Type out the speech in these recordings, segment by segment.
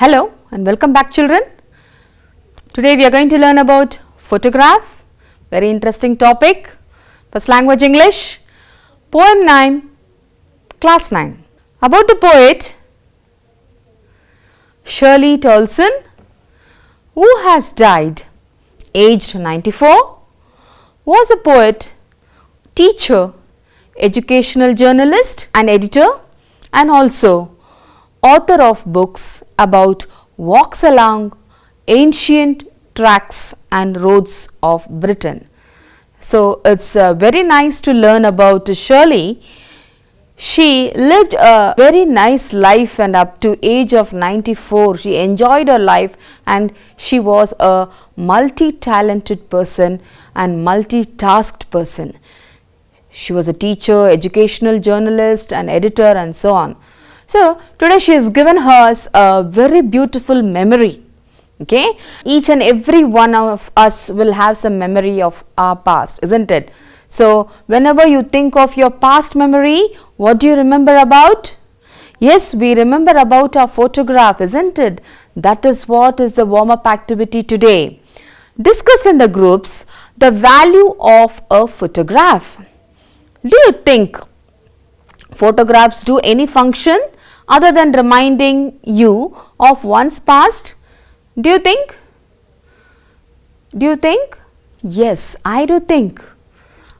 Hello and welcome back, children. Today we are going to learn about photograph, very interesting topic. First language English, poem 9, class 9. About the poet Shirley Tolson, who has died aged 94, was a poet, teacher, educational journalist and editor, and also author of books about walks along ancient tracks and roads of Britain. So, it's very nice to learn about Shirley. She lived a very nice life and up to age of 94, she enjoyed her life and she was a multi-talented person and multitasked person. She was a teacher, educational journalist and editor and so on. So, today she has given us a very beautiful memory. Okay, each and every one of us will have some memory of our past, isn't it? So, whenever you think of your past memory, what do you remember about? Yes, we remember about our photograph, isn't it? That is what is the warm-up activity today. Discuss in the groups the value of a photograph. Do you think photographs do any function other than reminding you of one's past? Do you think? Do you think? Yes, I do think.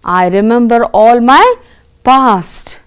I remember all my past.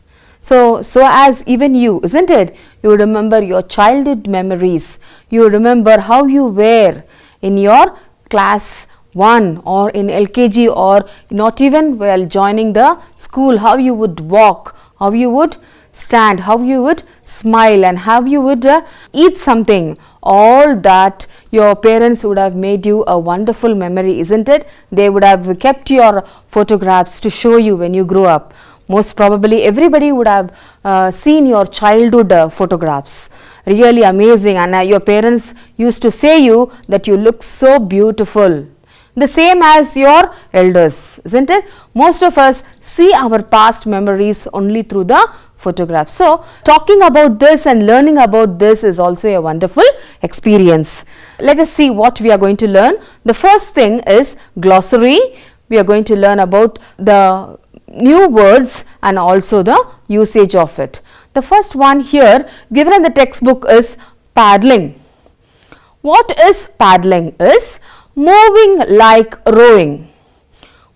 So as even you, isn't it? You remember your childhood memories. You remember how you were in your class 1 or in LKG or not even while joining the school, how you would walk, how you would stand, how you would smile and how you would eat something. All that your parents would have made you a wonderful memory, isn't it? They would have kept your photographs to show you when you grow up. Most probably everybody would have seen your childhood photographs. Really amazing, and your parents used to say you that you look so beautiful. The same as your elders, isn't it? Most of us see our past memories only through the photographs. So, talking about this and learning about this is also a wonderful experience. Let us see what we are going to learn. The first thing is glossary. We are going to learn about the new words and also the usage of it. The first one here given in the textbook is paddling. What is paddling? Is moving like rowing.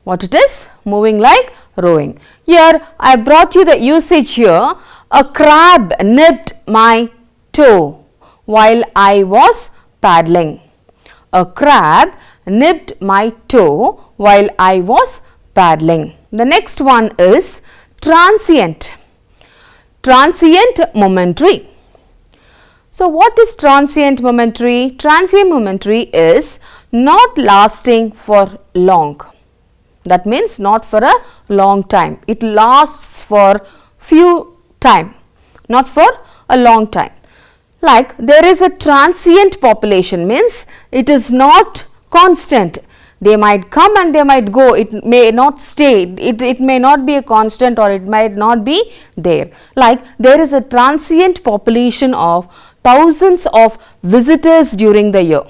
What it is? Moving like rowing. Here I brought you the usage here. A crab nipped my toe while I was paddling. A crab nipped my toe while I was paddling. The next one is transient. Transient momentary. So, what is transient momentary? Transient momentary is not lasting for long. That means not for a long time. It lasts for few time, not for a long time. Like there is a transient population, means it is not constant. They might come and they might go. It may not stay. It may not be a constant or it might not be there. Like there is a transient population of thousands of visitors during the year.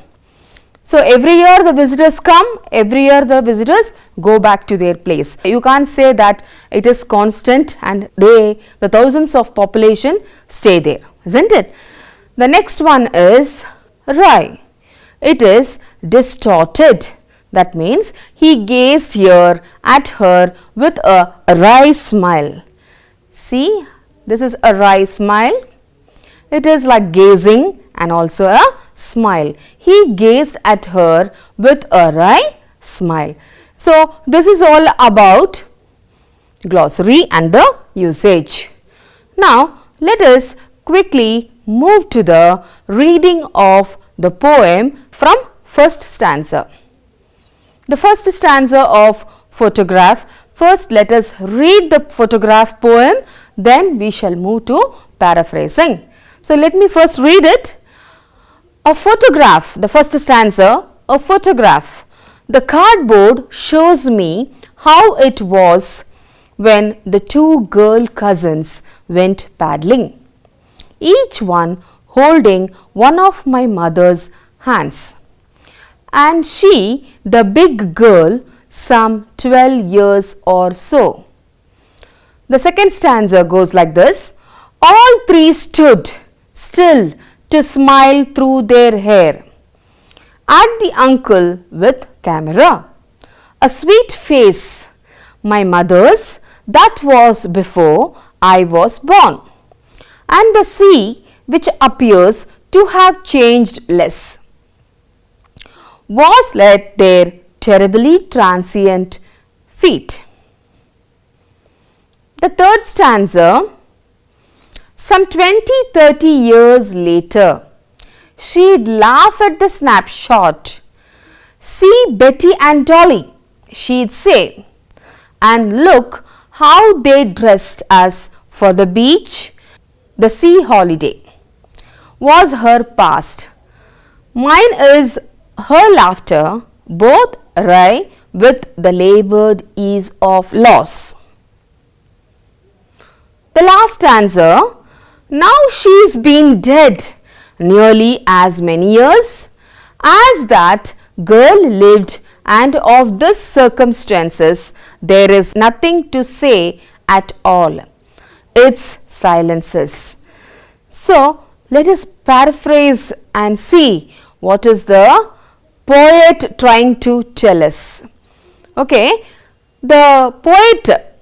So, every year the visitors come, every year the visitors go back to their place. You can't say that it is constant and the thousands of population stay there, isn't it? The next one is wry. It is distorted. That means he gazed here at her with a wry smile. See, this is a wry smile. It is like gazing and also a smile. He gazed at her with a wry smile. So, this is all about glossary and the usage. Now, let us quickly move to the reading of the poem from first stanza. The first stanza of photograph. First, let us read the photograph poem, then we shall move to paraphrasing. So, let me first read it. A photograph, the first stanza, a photograph. The cardboard shows me how it was when the two girl cousins went paddling. Each one holding one of my mother's hands. And she, the big girl, some 12 years or so. The second stanza goes like this. All three stood still to smile through their hair at the uncle with camera. A sweet face, my mother's, that was before I was born. And the sea, which appears to have changed less, was at their terribly transient feet. The third stanza, some 20-30 years later, she'd laugh at the snapshot. See Betty and Dolly, she'd say, and look how they dressed us for the beach, the sea holiday, was her past. Mine is her laughter, both wry with the laboured ease of loss. The last stanza, now she's been dead nearly as many years as that girl lived, and of this circumstances there is nothing to say at all. It's silences. So let us paraphrase and see what is the poet trying to tell us. Okay, the poet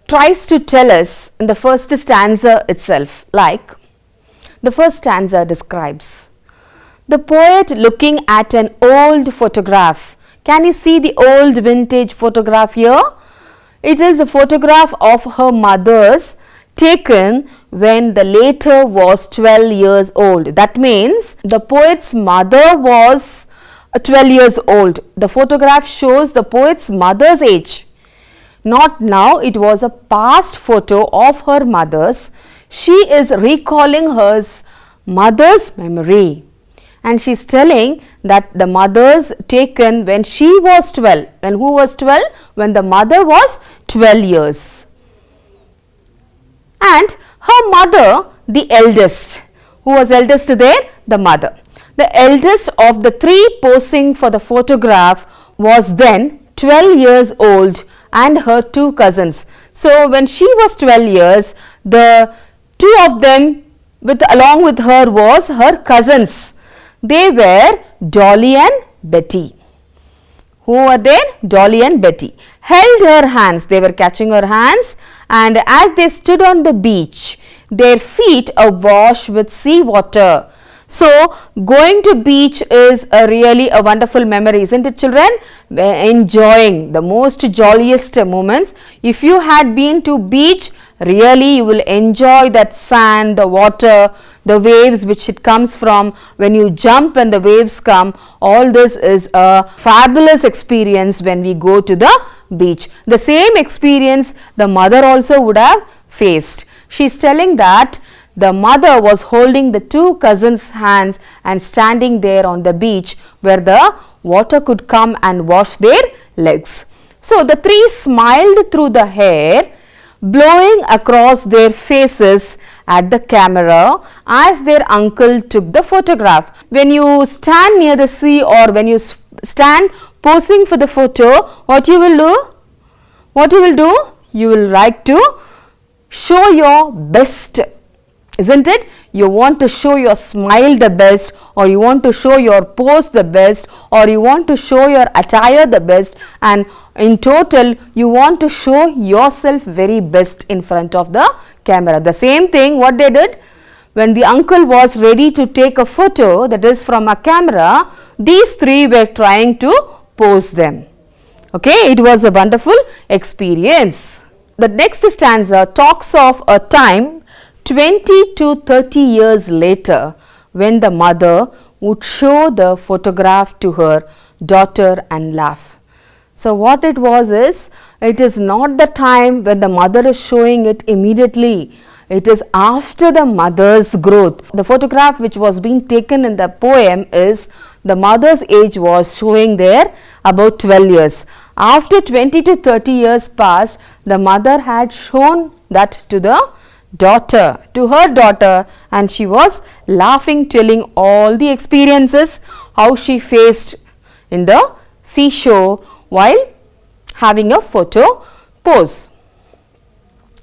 tries to tell us in the first stanza itself, like the first stanza describes the poet looking at an old photograph. Can you see the old vintage photograph here? It is a photograph of her mother's taken when the later was 12 years old. That means the poet's mother was 12 years old. The photograph shows the poet's mother's age. Not now, it was a past photo of her mother's. She is recalling her mother's memory, and she is telling that the mother's taken when she was 12. When who was 12? When the mother was 12 years. And her mother, the eldest. Who was eldest there? The mother. The eldest of the three posing for the photograph was then 12 years old, and her two cousins. So when she was 12 years, the two of them along with her was her cousins. They were Dolly and Betty. Who were there? Dolly and Betty. Held her hands, they were catching her hands, and as they stood on the beach, their feet awash with sea water. So going to beach is really a wonderful memory, isn't it, children? Enjoying the most jolliest moments. If you had been to beach, really you will enjoy that sand, the water, the waves which it comes from. When you jump and the waves come, all this is a fabulous experience when we go to the beach. The same experience the mother also would have faced. She is telling that the mother was holding the two cousins' hands and standing there on the beach where the water could come and wash their legs. So the three smiled through the hair, blowing across their faces at the camera as their uncle took the photograph. When you stand near the sea or when you stand posing for the photo, what you will do? What you will do? You will like to show your best. Isn't it? You want to show your smile the best, or you want to show your pose the best, or you want to show your attire the best, and in total you want to show yourself very best in front of the camera. The same thing what they did when the uncle was ready to take a photo, that is from a camera, these three were trying to pose them. Okay, it was a wonderful experience. The next stanza talks of a time 20 to 30 years later when the mother would show the photograph to her daughter and laugh. So what it was is, it is not the time when the mother is showing it immediately. It is after the mother's growth. The photograph which was being taken in the poem is the mother's age was showing there about 12 years. After 20 to 30 years passed, the mother had shown that to the daughter, to her daughter, and she was laughing, telling all the experiences how she faced in the seashore while having a photo pose.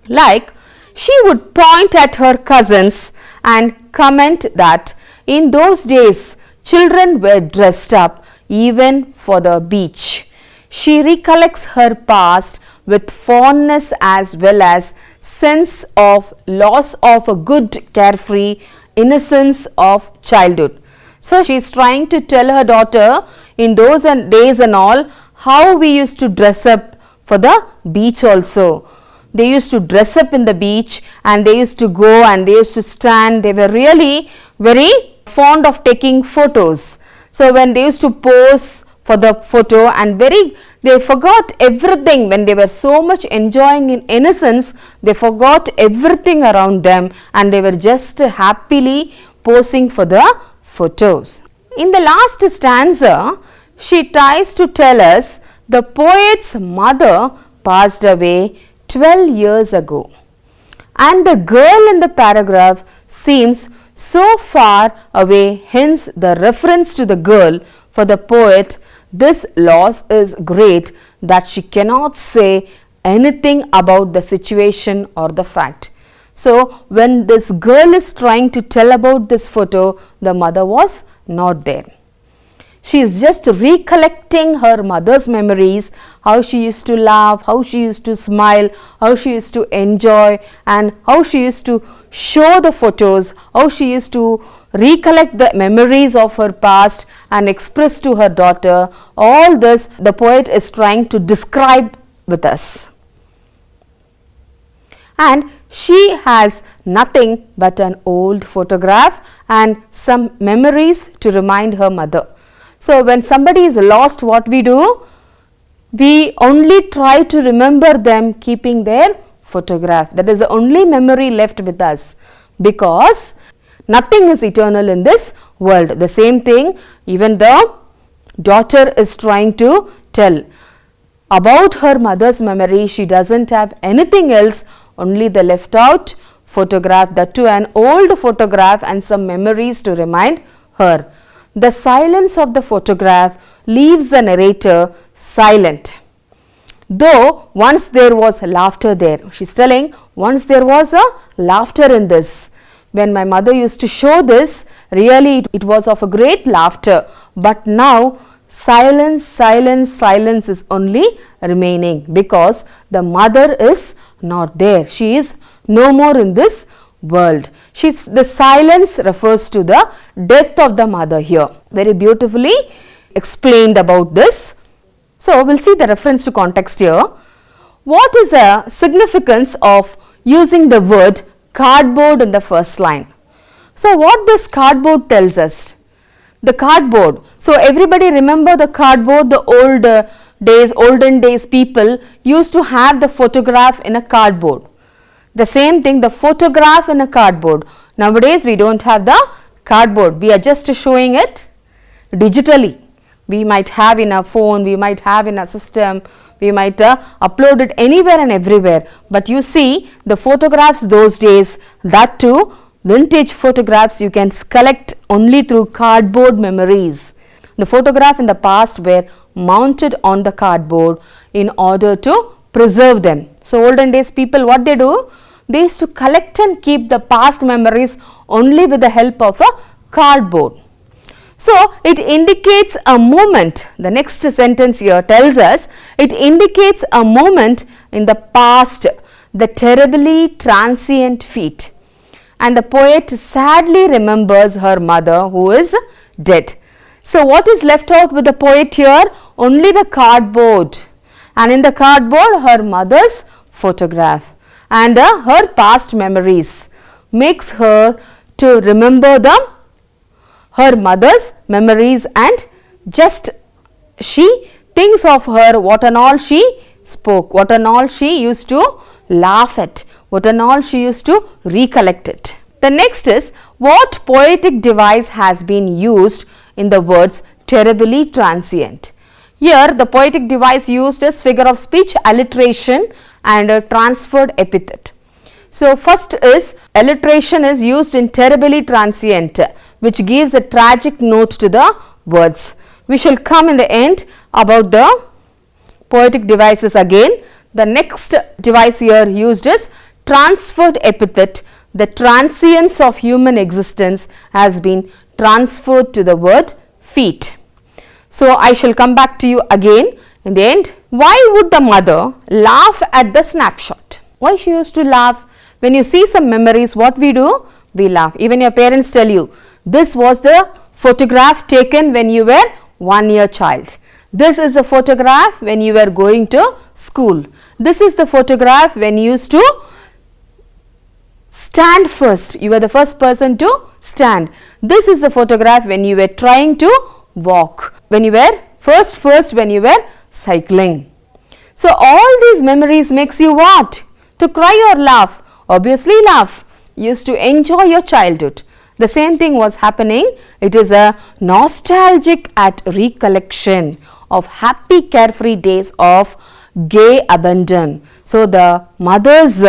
Like, she would point at her cousins and comment that in those days children were dressed up even for the beach. She recollects her past with fondness as well as sense of loss of a good carefree innocence of childhood. So she is trying to tell her daughter in those days and all how we used to dress up for the beach also. They used to dress up in the beach and they used to go and they used to stand. They were really very fond of taking photos. So when they used to pose for the photo and they forgot everything when they were so much enjoying in innocence, they forgot everything around them and they were just happily posing for the photos. In the last stanza, she tries to tell us the poet's mother passed away 12 years ago, and the girl in the paragraph seems so far away, hence the reference to the girl. For the poet, this loss is great that she cannot say anything about the situation or the fact. So when this girl is trying to tell about this photo, the mother was not there. She is just recollecting her mother's memories, how she used to laugh, how she used to smile, how she used to enjoy, and how she used to show the photos, how she used to recollect the memories of her past and express to her daughter. All this the poet is trying to describe with us. And she has nothing but an old photograph and some memories to remind her mother. So when somebody is lost, what we do? We only try to remember them keeping their photograph. That is the only memory left with us, because nothing is eternal in this world. The same thing even the daughter is trying to tell about her mother's memory. She doesn't have anything else, only the left out photograph, that too an old photograph and some memories to remind her. The silence of the photograph leaves the narrator silent. Though once there was laughter there. She is telling once there was a laughter in this. When my mother used to show this, really it was of a great laughter. But now silence, silence, silence is only remaining, because the mother is not there. She is no more in this world. The silence refers to the death of the mother here. Very beautifully explained about this. So we'll see the reference to context here. What is the significance of using the word cardboard in the first line? So what this cardboard tells us? The cardboard. So everybody remember the cardboard, the olden days people used to have the photograph in a cardboard. The same thing, the photograph in a cardboard. Nowadays we don't have the cardboard. We are just showing it digitally. We might have in our phone, we might have in our system, we might upload it anywhere and everywhere. But you see the photographs those days, that too vintage photographs, you can collect only through cardboard memories. The photograph in the past were mounted on the cardboard in order to preserve them. So olden days people, what they do? They used to collect and keep the past memories only with the help of a cardboard. So it indicates a moment. The next sentence here tells us it indicates a moment in the past, the terribly transient feat. And the poet sadly remembers her mother who is dead. So what is left out with the poet here? Only the cardboard. And in the cardboard her mother's photograph and her past memories makes her to remember her mother's memories, and just she thinks of her, what and all she spoke, what and all she used to laugh at, what and all she used to recollect it. The next is, what poetic device has been used in the words terribly transient? Here the poetic device used is figure of speech, alliteration and a transferred epithet. So first is alliteration is used in terribly transient, which gives a tragic note to the words. We shall come in the end about the poetic devices again. The next device here used is transferred epithet. The transience of human existence has been transferred to the word feet. So I shall come back to you again in the end. Why would the mother laugh at the snapshot? Why she used to laugh? When you see some memories, what we do? We laugh. Even your parents tell you, this was the photograph taken when you were 1 year child. This is a photograph when you were going to school. This is the photograph when you used to stand first. You were the first person to stand. This is the photograph when you were trying to walk. When you were first when you were cycling. So all these memories makes you what? To cry or laugh? Obviously laugh. You used to enjoy your childhood. The same thing was happening. It is a nostalgic at recollection of happy carefree days of gay abandon. So the mother's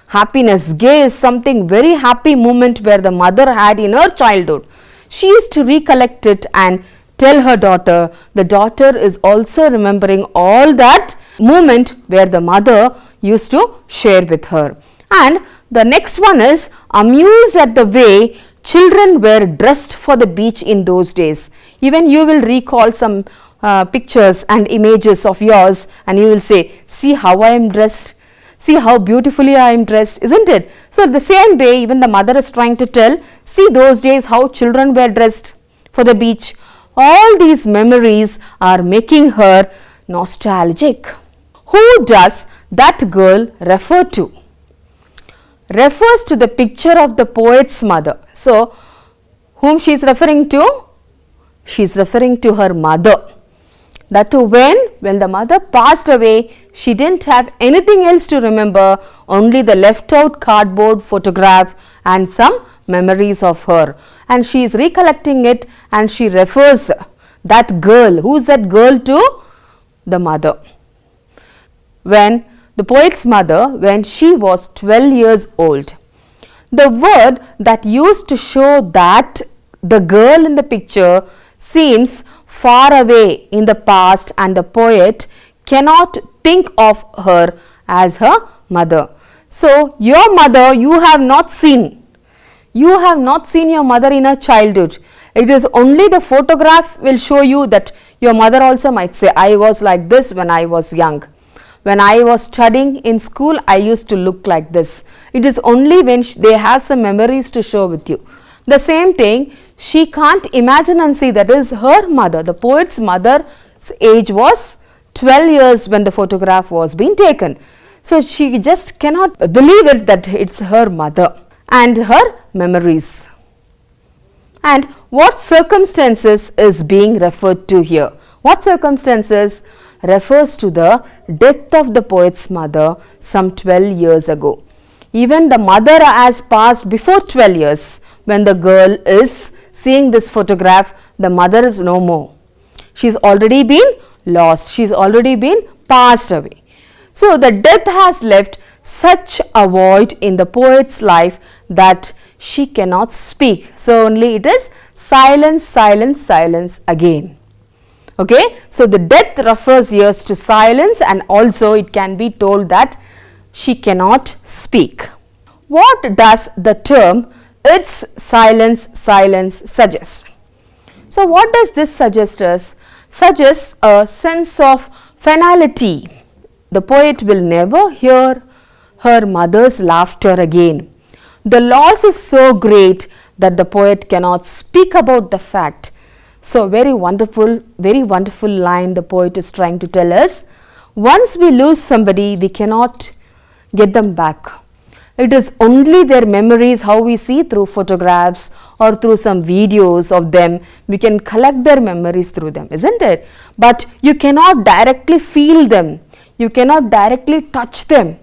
happiness, gay is something very happy moment where the mother had in her childhood. She used to recollect it and tell her daughter. The daughter is also remembering all that moment where the mother used to share with her. And the next one is amused at the way children were dressed for the beach in those days. Even you will recall some pictures and images of yours and you will say, see how I am dressed, see how beautifully I am dressed, isn't it? So the same way even the mother is trying to tell, see those days how children were dressed for the beach. All these memories are making her nostalgic. Who does that girl refer to? Refers to the picture of the poet's mother. So whom she is referring to? She is referring to her mother. That too when the mother passed away, she didn't have anything else to remember, only the left out cardboard photograph and some memories of her. And she is recollecting it and she refers that girl. Who is that girl to? The mother. When the poet's mother, when she was 12 years old. The word that used to show that the girl in the picture seems far away in the past and the poet cannot think of her as her mother. So your mother you have not seen. You have not seen your mother in her childhood. It is only the photograph will show you that your mother also might say, I was like this when I was young. When I was studying in school, I used to look like this. It is only when they have some memories to show with you. The same thing, she can't imagine and see that is her mother. The poet's mother's age was 12 years when the photograph was being taken. So she just cannot believe it that it's her mother and her memories. And what circumstances is being referred to here? What circumstances? Refers to the death of the poet's mother some 12 years ago. Even the mother has passed before 12 years. When the girl is seeing this photograph, the mother is no more. She's already been lost. She's already been passed away. So the death has left such a void in the poet's life that she cannot speak. So only it is silence, silence, silence again. Okay, so the death refers here to silence and also it can be told that she cannot speak. What does the term its silence, silence suggest? So what does this suggest us? Suggests a sense of finality. The poet will never hear her mother's laughter again. The loss is so great that the poet cannot speak about the fact. So very wonderful line the poet is trying to tell us. Once we lose somebody, we cannot get them back. It is only their memories, how we see through photographs or through some videos of them, we can collect their memories through them, isn't it? But you cannot directly feel them. You cannot directly touch them.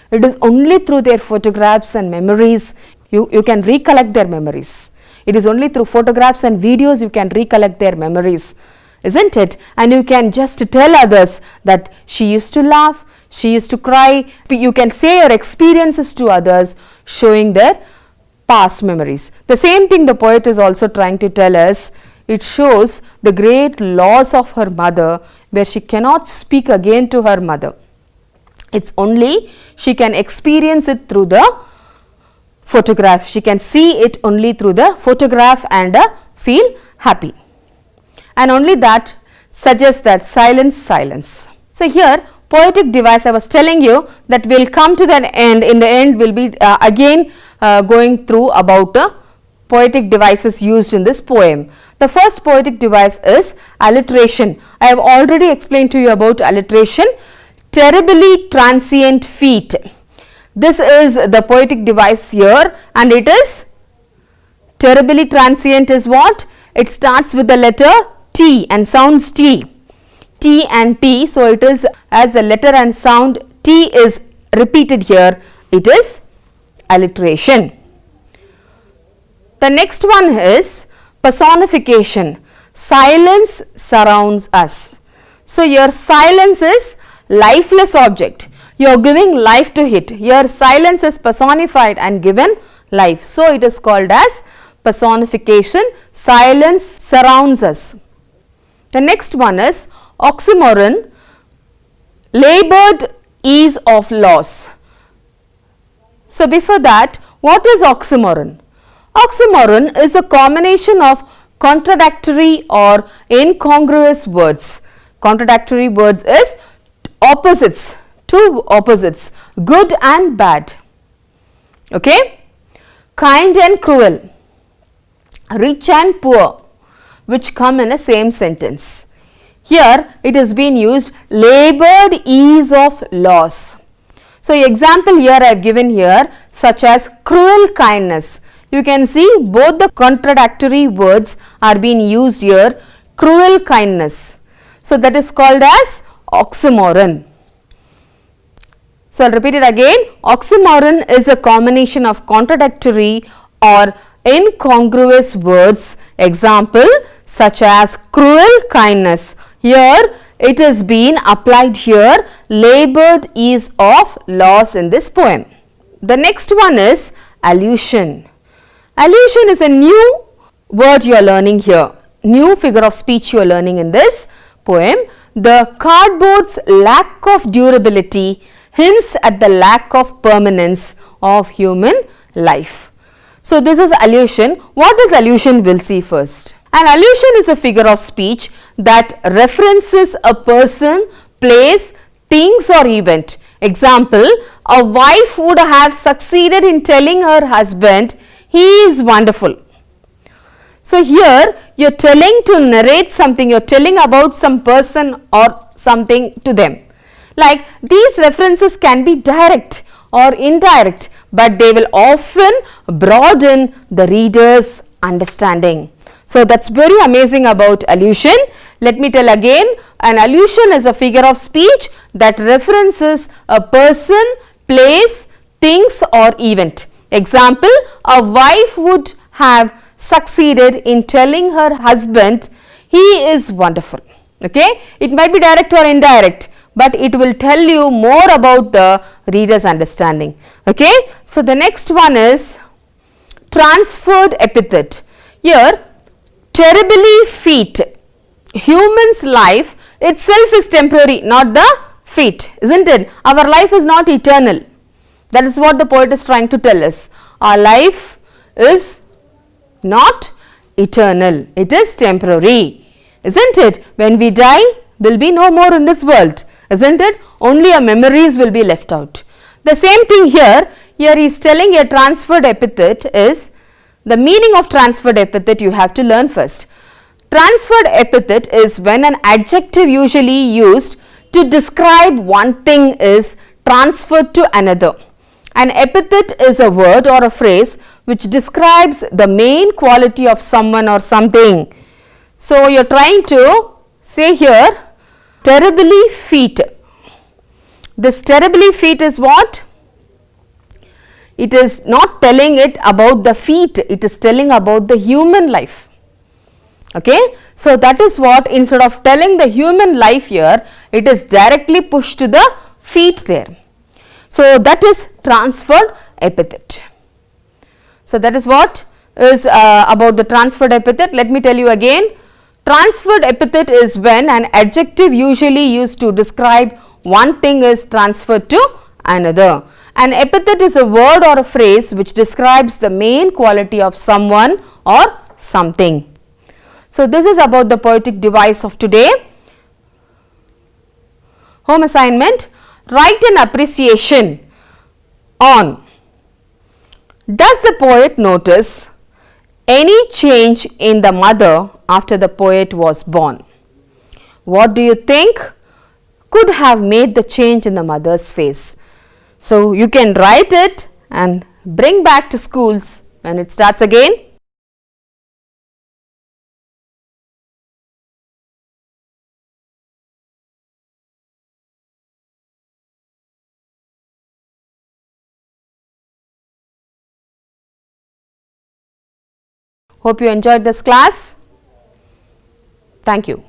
It is only through their photographs and memories you can recollect their memories. It is only through photographs and videos you can recollect their memories, isn't it? And you can just tell others that she used to laugh, she used to cry. You can say your experiences to others showing their past memories. The same thing the poet is also trying to tell us. It shows the great loss of her mother, where she cannot speak again to her mother. It's only she can experience it through the photograph. She can see it only through the photograph and feel happy. And only that suggests that silence. So here poetic device, I was telling you that we will come to the end. In the end we will be again going through about poetic devices used in this poem. The first poetic device is alliteration. I have already explained to you about alliteration. Terribly transient feet. This is the poetic device here, and it is terribly transient is what? It starts with the letter T and sounds T. T and T. So, it is as the letter and sound T is repeated here, it is alliteration. The next one is personification. Silence surrounds us. So, your silence is lifeless object. You are giving life to it. Your silence is personified and given life. So, it is called as personification. Silence surrounds us. The next one is oxymoron. Labored ease of loss. So, before that, what is oxymoron? Oxymoron is a combination of contradictory or incongruous words. Contradictory words is opposites, two opposites, good and bad. Okay? Kind and cruel, rich and poor, which come in a same sentence. Here it has been used labored ease of loss. So, example here I have given here, such as cruel kindness. You can see both the contradictory words are being used here, cruel kindness. So, that is called as oxymoron. So, I will repeat it again. Oxymoron is a combination of contradictory or incongruous words. Example such as cruel kindness. Here it is being applied here, labored ease of loss in this poem. The next one is allusion. Allusion is a new word you are learning here, new figure of speech you are learning in this poem. The cardboard's lack of durability hints at the lack of permanence of human life. So, this is allusion. What is allusion? We will see first. An allusion is a figure of speech that references a person, place, things or event. Example, a wife would have succeeded in telling her husband, he is wonderful. So, here you are telling to narrate something, you are telling about some person or something to them. Like these references can be direct or indirect, but they will often broaden the reader's understanding. So, that is very amazing about allusion. Let me tell again, an allusion is a figure of speech that references a person, place, things or event. Example, a wife would have succeeded in telling her husband, he is wonderful. Okay? It might be direct or indirect, but it will tell you more about the reader's understanding. Okay? So, the next one is transferred epithet. Here, terribly feat. Human's life itself is temporary, not the feat, isn't it? Our life is not eternal. That is what the poet is trying to tell us. Our life is not eternal, it is temporary, isn't it? When we die, we will be no more in this world, isn't it? Only our memories will be left out. The same thing here he is telling a transferred epithet is, the meaning of transferred epithet you have to learn first. Transferred epithet is when an adjective usually used to describe one thing is transferred to another. An epithet is a word or a phrase which describes the main quality of someone or something. So, you are trying to say here terribly feat. This terribly feat is what? It is not telling it about the feat, it is telling about the human life. Okay? So, that is what, instead of telling the human life here, it is directly pushed to the feat there. So, that is transferred epithet. So that is what is about the transferred epithet. Let me tell you again. Transferred epithet is when an adjective usually used to describe one thing is transferred to another. An epithet is a word or a phrase which describes the main quality of someone or something. So this is about the poetic device of today. Home assignment: write an appreciation on: does the poet notice any change in the mother after the poet was born? What do you think could have made the change in the mother's face? So you can write it and bring back to schools when it starts again. Hope you enjoyed this class. Thank you.